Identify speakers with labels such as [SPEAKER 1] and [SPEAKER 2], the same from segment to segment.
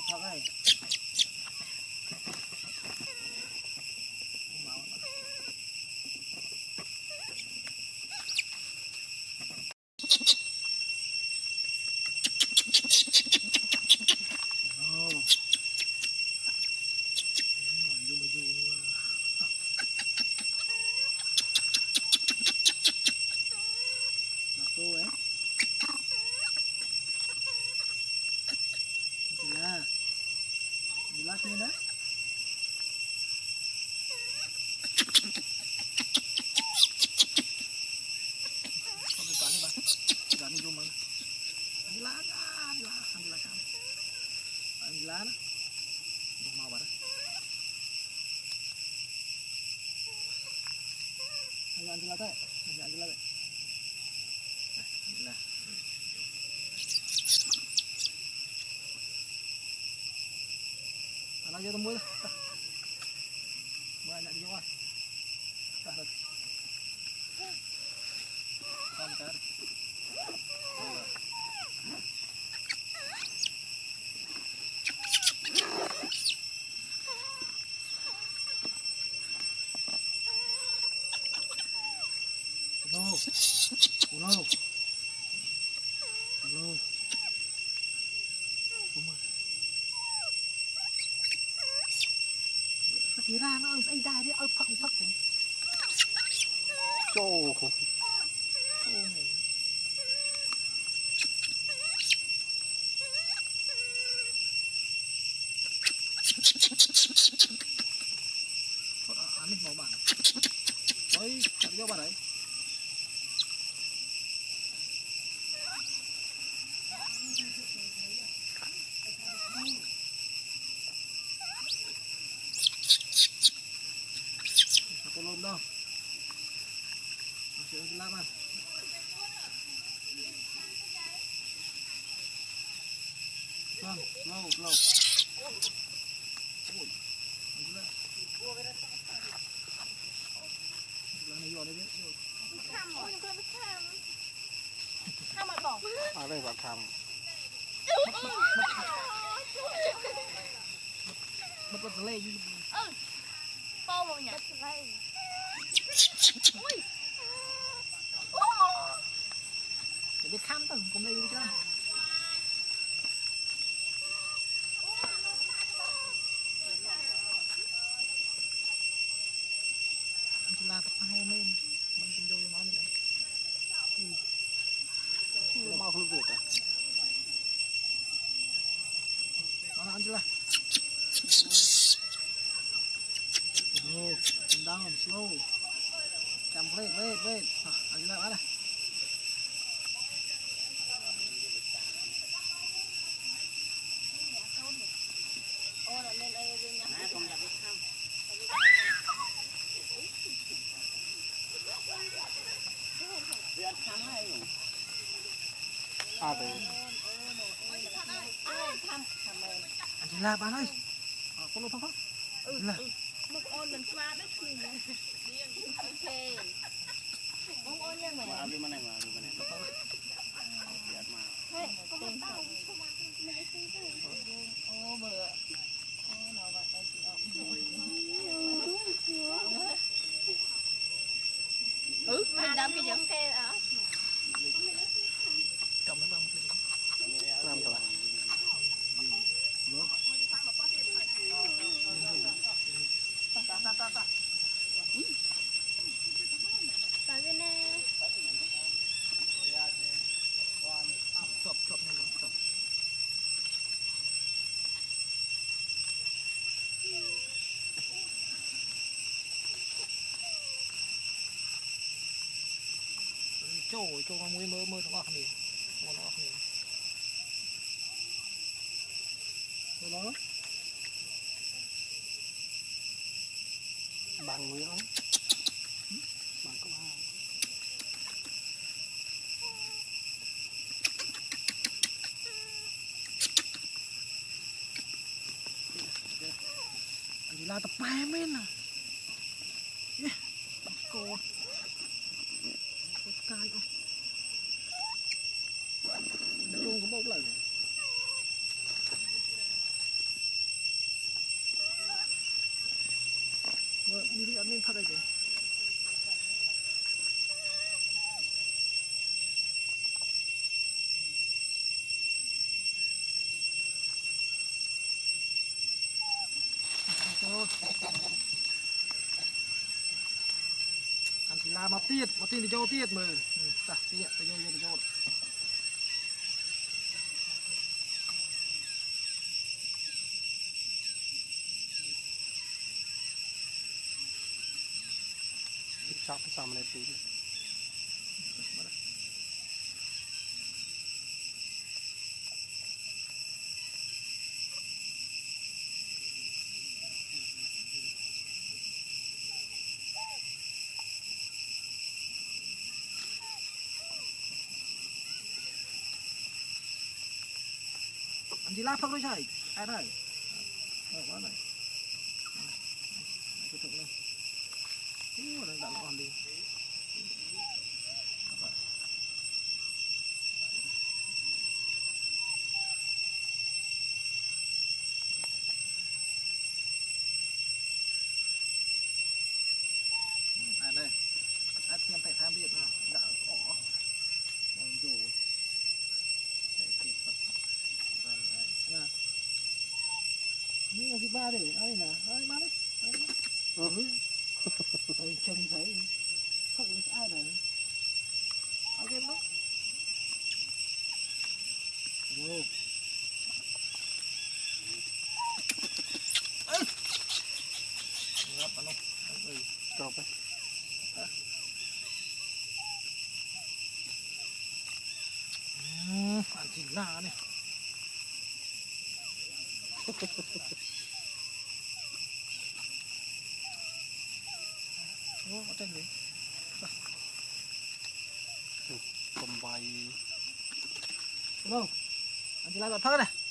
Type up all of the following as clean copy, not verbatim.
[SPEAKER 1] thật đây cô ấy là lên đó không có cắn đi bạn cắn đi vô mà đi lá đi lá cam đi lá đó mau bạn đó đi lá đấy đi lá đấy đi lá nó vô tôm muối đó muối lại đi vô rồi được con cá no no no cái ra nó ấy đai đấy ơi phật đấy trời ăn đi màu bản đấy chạm vô bạn đấy có lôm đâu sẽ làm ăn vâng lâu lâu ở đây bạn tham mất lê gì
[SPEAKER 2] to rồi nhỉ
[SPEAKER 1] để đi khám tao cũng lê chứ anh là tập hai men mình kinh doanh món này chưa mau luôn việc à nó ăn chưa là slow come down slow chậm wait anh lại này à đấy anh là bạn ơi có lỗ không là
[SPEAKER 2] một ôn lần qua đấy thì ok bông ôn nha mày
[SPEAKER 3] mà đi mà này
[SPEAKER 2] hey con tao ô bữa ô nào vậy đây chị mình đâm cái giống xe à
[SPEAKER 1] cầm nó vào làm rồi
[SPEAKER 2] tại vì nè
[SPEAKER 1] chọc này chọc trời cho con mưa nó ngọt nhiều nó ngọt nhiều đó bằng người đó bằng có ba anh là tập bài men à cô can mà tiết thì cho tiết mà ta tiết ta cho
[SPEAKER 3] chọc xong này tí
[SPEAKER 1] anh chỉ lát phăng đôi chạy ai đây quá này cái thùng này nó đã ngon đi anh đây anh xem phải tham biệt nào đã ỏ bóng rổ chạy kịp vật và là như là thứ ba để ai nè ai má đấy ơi chân thấy không ai đấy ok đó wow ngập anh không
[SPEAKER 3] cọp ấy
[SPEAKER 1] ăn chỉ là này ô có chân gì
[SPEAKER 3] cầm bay
[SPEAKER 1] đúng không ăn chỉ là thớt này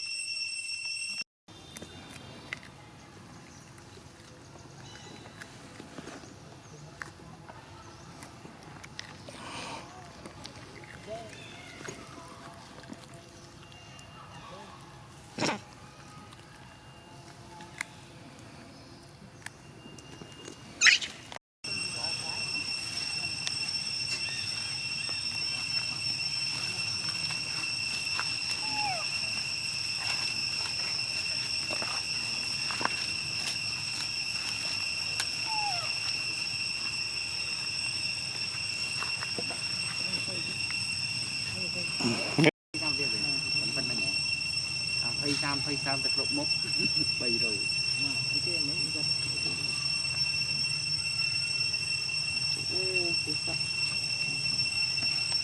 [SPEAKER 3] làm việc này vẫn phân này phây sam thật lộ mốc bầy rồi
[SPEAKER 1] cái mấy
[SPEAKER 3] ô cái